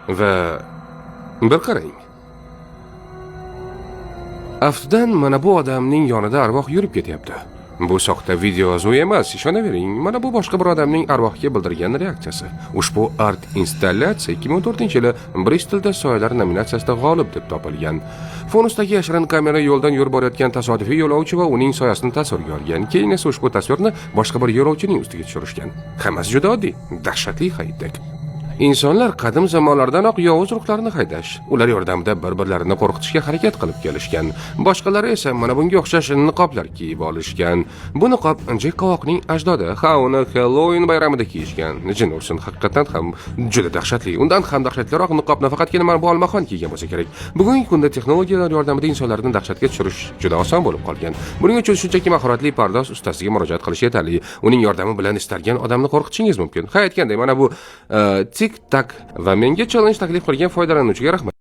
va bir qarang. Aftidan mana bu odamning yonida arvoh yurib ketyapti. Bu soxta video yozuv emas, ishonavering. Mana bu boshqa bir odamning arvohga bildirgan reaksiyasi. Ushbu art installyatsiya 2004-yili Bristolda soyalar nominatsiyasida g'olib deb topilgan. Fonusdagi yashirin kamera yo'ldan yurib borayotgan tasodifiy yo'lovchi va uning soyasini tasvirga olgan. Keyin esa ushbu tasvirni boshqa bir yo'lovchining ustiga tushirishgan. Hammasi juda oddiy, dahshatli haydek. Insonlar qadim zamonlardanoq yovuz ruhlarni haydash, ular yordamida bir-birlarini qo'rqitishga harakat qilib kelishgan. Boshqalari esa mana bunga o'xshash niqoblar kiyib olishgan. Bu niqob Jek Qovoqning ajdodi, uni Halloween bayramida kiyishgan. Jin ursin, haqiqatan ham juda dahshatli. Undan ham dahshatliroq niqob nafaqatgina mana bu olmaxon kiygan bo'lsa kerak. Bugungi kunda texnologiyalar yordamida insonlarni dahshatga tushirish juda oson bo'lib qolgan. Buning uchun shunchaki mahoratli pardoz ustasiga murojaat qilish yetarli. Uning yordami bilan istalgan odamni qo'rqitishingiz mumkin. Ha, aytganday, mana bu tik-tak va menga challenge taklif qilgan foydalanuvchiga rahmat.